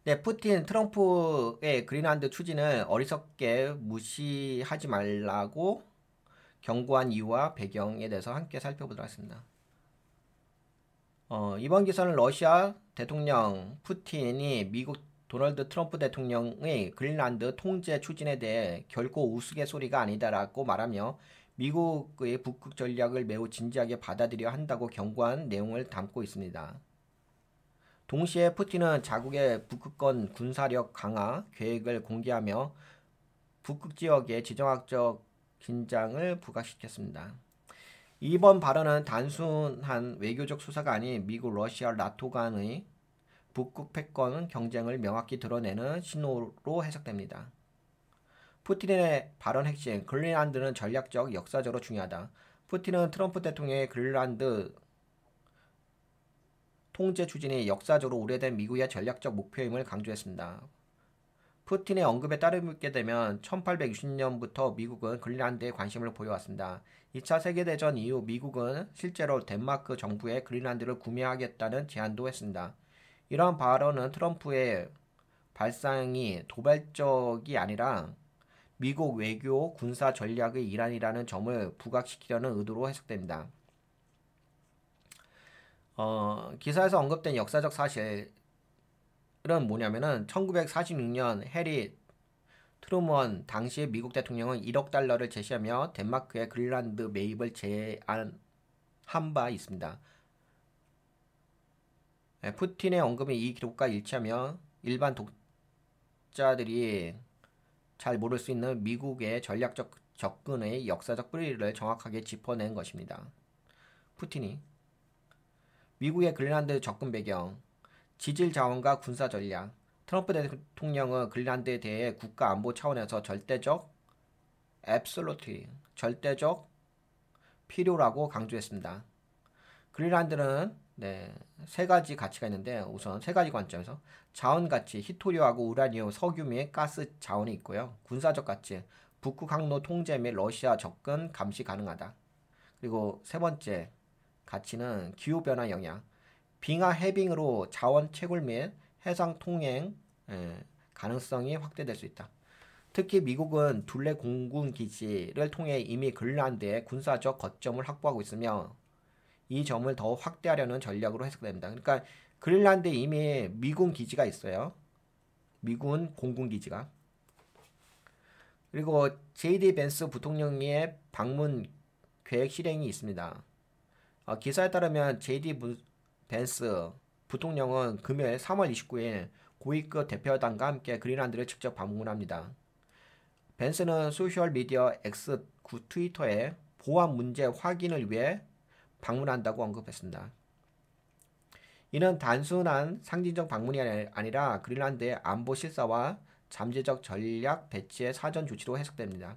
네, 푸틴, 트럼프의 그린란드 추진을 어리석게 무시하지 말라고 경고한 이유와 배경에 대해서 함께 살펴보도록 하겠습니다. 이번 기사는 러시아 대통령 푸틴이 미국 도널드 트럼프 대통령의 그린란드 통제 추진에 대해 결코 우스갯소리가 아니다라고 말하며 미국의 북극 전략을 매우 진지하게 받아들여야 한다고 경고한 내용을 담고 있습니다. 동시에 푸틴은 자국의 북극권 군사력 강화 계획을 공개하며 북극 지역의 지정학적 긴장을 부각시켰습니다. 이번 발언은 단순한 외교적 수사가 아닌 미국, 러시아, 나토 간의 북극 패권 경쟁을 명확히 드러내는 신호로 해석됩니다. 푸틴의 발언 핵심, 그린란드는 전략적, 역사적으로 중요하다. 푸틴은 트럼프 대통령의 그린란드 통제 추진이 역사적으로 오래된 미국의 전략적 목표임을 강조했습니다. 푸틴의 언급에 따르게 되면 1860년부터 미국은 그린란드에 관심을 보여왔습니다. 2차 세계대전 이후 미국은 실제로 덴마크 정부에 그린란드를 구매하겠다는 제안도 했습니다. 이러한 발언은 트럼프의 발상이 도발적이 아니라 미국 외교 군사 전략의 일환이라는 점을 부각시키려는 의도로 해석됩니다. 기사에서 언급된 역사적 사실은 뭐냐면은 1946년 해리 트루먼 당시 미국 대통령은 1억 달러를 제시하며 덴마크의 그린란드 매입을 제안한 바 있습니다. 푸틴의 언급이 이 기록과 일치하며 일반 독자들이 잘 모를 수 있는 미국의 전략적 접근의 역사적 뿌리를 정확하게 짚어낸 것입니다. 푸틴이 미국의 그린란드 접근 배경, 지질 자원과 군사 전략, 트럼프 대통령은 그린란드에 대해 국가 안보 차원에서 절대적, 절대적 필요라고 강조했습니다. 그린란드는 세 가지 가치가 있는데 우선 세 가지 관점에서 자원 가치, 히토리오하고 우라늄, 석유 및 가스 자원이 있고요. 군사적 가치, 북극 항로 통제 및 러시아 접근 감시 가능하다. 그리고 세 번째 가치는 기후 변화 영향, 빙하 해빙으로 자원 채굴 및 해상 통행 가능성이 확대될 수 있다. 특히 미국은 둘레 공군 기지를 통해 이미 그린란드에 군사적 거점을 확보하고 있으며 이 점을 더 확대하려는 전략으로 해석됩니다. 그러니까 그린란드에 이미 미군 기지가 있어요. 미군 공군 기지가. 그리고 JD 벤스 부통령의 방문 계획 실행이 있습니다. 기사에 따르면 JD 벤스 부통령은 금요일 3월 29일 고위급 대표단과 함께 그린란드를 직접 방문합니다. 벤스는 소셜미디어 X 트위터에 보안 문제 확인을 위해 방문한다고 언급했습니다. 이는 단순한 상징적 방문이 아니라 그린란드의 안보 실사와 잠재적 전략 배치의 사전 조치로 해석됩니다.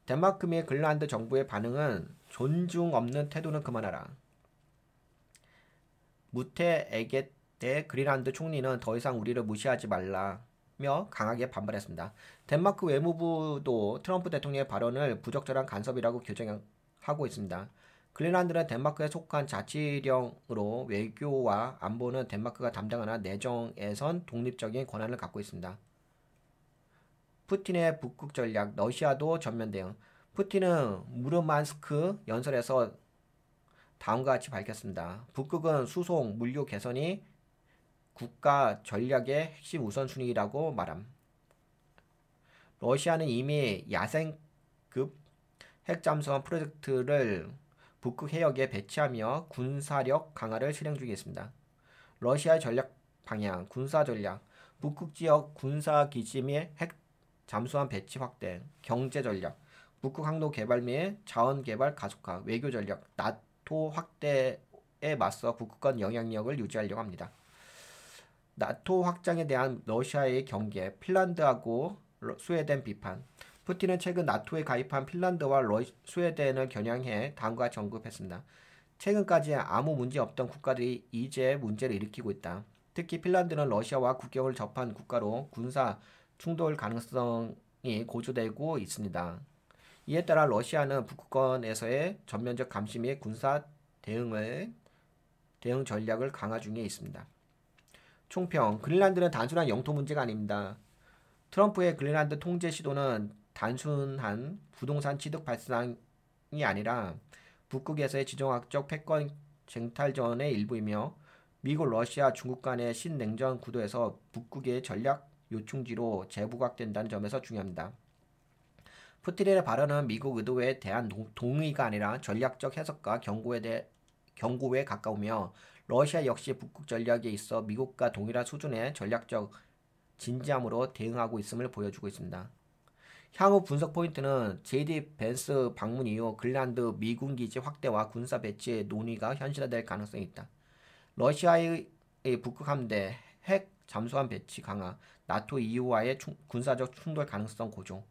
덴마크 및 그린란드 정부의 반응은 존중 없는 태도는 그만하라. 무테 에게테 그린란드 총리는 더 이상 우리를 무시하지 말라며 강하게 반발했습니다. 덴마크 외무부도 트럼프 대통령의 발언을 부적절한 간섭이라고 규정하고 있습니다. 그린란드는 덴마크에 속한 자치령으로 외교와 안보는 덴마크가 담당하나 내정에선 독립적인 권한을 갖고 있습니다. 푸틴의 북극 전략, 러시아도 전면 대응. 푸틴은 무르만스크 연설에서 다음과 같이 밝혔습니다. 북극은 수송, 물류 개선이 국가 전략의 핵심 우선순위라고 말함. 러시아는 이미 야생급 핵잠수함 프로젝트를 북극 해역에 배치하며 군사력 강화를 실행 중에 있습니다. 러시아의 전략 방향, 군사 전략, 북극 지역 군사 기지 및 핵 잠수함 배치 확대, 경제 전략, 북극 항로 개발 및 자원 개발 가속화, 외교 전략, 나토 확대에 맞서 북극권 영향력을 유지하려고 합니다. 나토 확장에 대한 러시아의 경계, 핀란드하고 스웨덴 비판. 푸틴은 최근 나토에 가입한 핀란드와 스웨덴을 겨냥해 다음과 같이 언급했습니다. 최근까지 아무 문제 없던 국가들이 이제 문제를 일으키고 있다. 특히 핀란드는 러시아와 국경을 접한 국가로 군사 충돌 가능성이 고조되고 있습니다. 이에 따라 러시아는 북극권에서의 전면적 감시 및 군사 대응 전략을 강화 중에 있습니다. 총평. 그린란드는 단순한 영토 문제가 아닙니다. 트럼프의 그린란드 통제 시도는 단순한 부동산 취득 발상이 아니라 북극에서의 지정학적 패권 쟁탈전의 일부이며 미국, 러시아, 중국 간의 신냉전 구도에서 북극의 전략 요충지로 재부각된다는 점에서 중요합니다. 푸틴의 발언은 미국 의도에 대한 동의가 아니라 전략적 해석과 경고에 가까우며 러시아 역시 북극 전략에 있어 미국과 동일한 수준의 전략적 진지함으로 대응하고 있음을 보여주고 있습니다. 향후 분석 포인트는 JD 벤스 방문 이후 그린란드 미군 기지 확대와 군사 배치의 논의가 현실화될 가능성이 있다. 러시아의 북극 함대, 핵 잠수함 배치 강화, 나토 EU와의 군사적 충돌 가능성 고조.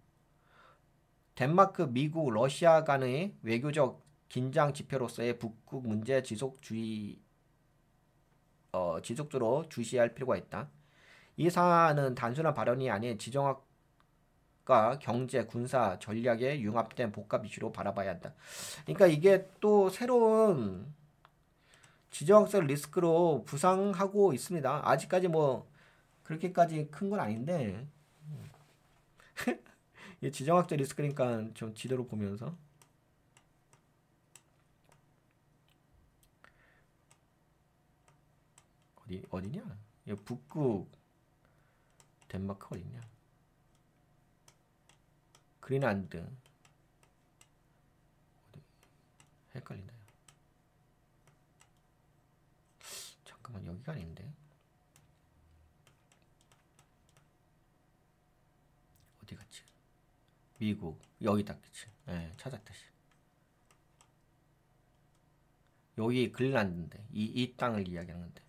덴마크, 미국, 러시아 간의 외교적 긴장 지표로서의 북극 문제 지속적으로 주시할 필요가 있다. 이 사안은 단순한 발언이 아닌 지정학과 경제, 군사, 전략의 융합된 복합 이슈로 바라봐야 한다. 그러니까 이게 또 새로운 지정학적 리스크로 부상하고 있습니다. 아직까지 뭐 그렇게까지 큰 건 아닌데 이 지정학적 리스크니까 좀 지도로 보면서 어디냐? 이 북극 덴마크 어디냐? 그린란드 헷갈린다. 잠깐만 여기가 아닌데 어디 갔지? 미국 여기다 그치? 네, 찾았다. 여기 그린란드인데 이 땅을 이야기하는데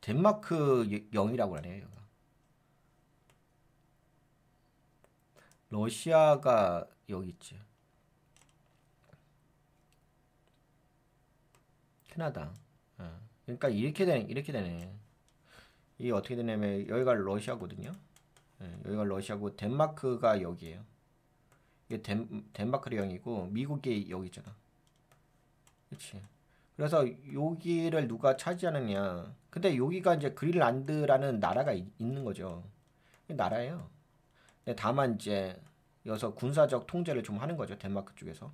덴마크 영이라고 하네요. 여기가. 러시아가 여기 있지. 캐나다. 그러니까 이렇게 되네. 이게 어떻게 되냐면 여기가 러시아거든요. 여기가 러시아고 덴마크가 여기에요. 이게 덴마크의 영이고 미국이 여기 있잖아. 그렇지. 그래서 여기를 누가 차지하느냐. 근데 여기가 이제 그린란드라는 나라가 있는 거죠. 나라예요. 근데 다만 이제 여기서 군사적 통제를 좀 하는 거죠. 덴마크 쪽에서.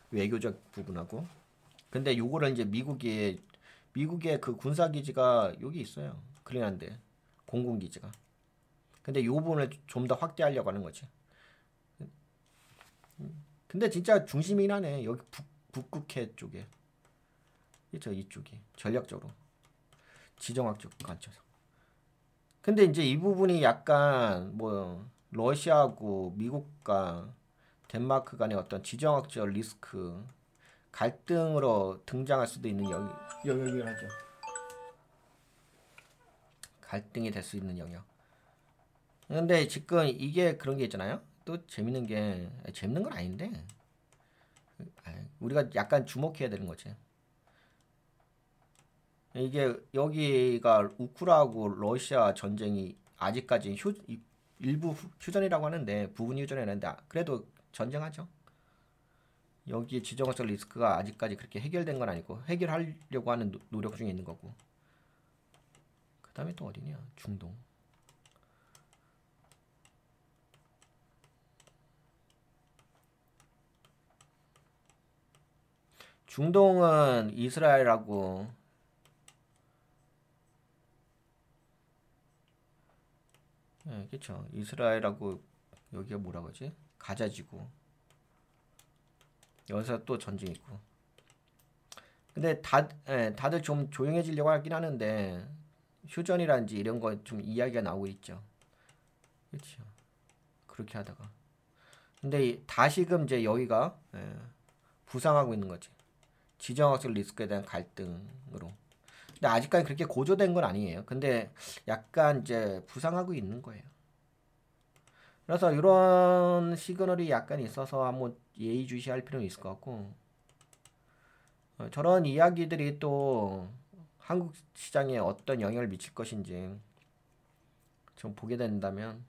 외교적 부분하고. 근데 요거를 이제 미국의 그 군사 기지가 여기 있어요. 그린란드 공군 기지가. 근데 요 부분을 좀 더 확대하려고 하는 거지. 근데 진짜 중심이긴 하네. 여기 북극해 쪽에. 그렇죠. 이쪽이 전략적으로 지정학적 관점에서. 근데 이제 이 부분이 약간 뭐 러시아하고 미국과 덴마크 간의 어떤 지정학적 리스크 갈등으로 등장할 수도 있는 영역이긴 하죠. 갈등이 될 수 있는 영역. 근데 지금 이게 그런 게 있잖아요. 또 재밌는 게 재밌는 건 아닌데 우리가 약간 주목해야 되는 거지. 이게 여기가 우크라하고 러시아 전쟁이 아직까지 일부 휴전이라고 하는데 부분 휴전이라는데 그래도 전쟁하죠. 여기 지정학적 리스크가 아직까지 그렇게 해결된 건 아니고 해결하려고 하는 노력 중에 있는 거고. 그 다음에 또 어디냐? 중동. 중동은 이스라엘하고 그렇죠. 이스라엘하고 여기가 뭐라 그러지? 가자지구. 여기서 또 전쟁 있고. 근데 다들 좀 조용해지려고 하긴 하는데 휴전이란지 이런 거 좀 이야기가 나오고 있죠. 그렇죠. 그렇게 하다가. 근데 다시금 이제 여기가 부상하고 있는 거지. 지정학적 리스크에 대한 갈등으로. 근데 아직까지 그렇게 고조된 건 아니에요. 근데 약간 이제 부상하고 있는 거예요. 그래서 이런 시그널이 약간 있어서 한번 예의주시할 필요는 있을 것 같고 저런 이야기들이 또 한국 시장에 어떤 영향을 미칠 것인지 좀 보게 된다면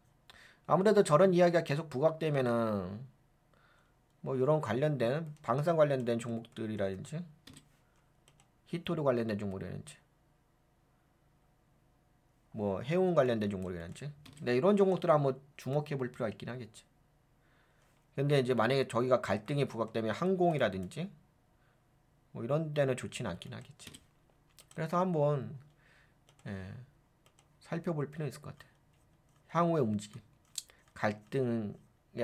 아무래도 저런 이야기가 계속 부각되면은 뭐 이런 관련된 방산 관련된 종목들이라든지 히토류 관련된 종목이라든지 뭐 해운 관련된 종목이라든지 네, 이런 종목들 한번 주목해 볼 필요가 있긴 하겠지. 근데 이제 만약에 저기가 갈등이 부각되면 항공이라든지 뭐 이런 데는 좋지는 않긴 하겠지. 그래서 한번 예, 살펴볼 필요는 있을 것 같아. 향후의 움직임, 갈등의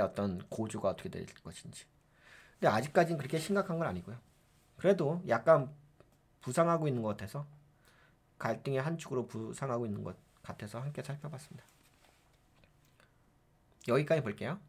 어떤 고조가 어떻게 될 것인지. 근데 아직까지는 그렇게 심각한 건 아니고요. 그래도 약간 부상하고 있는 것 같아서 갈등의 한 축으로 부상하고 있는 것 같아서 함께 살펴봤습니다. 여기까지 볼게요.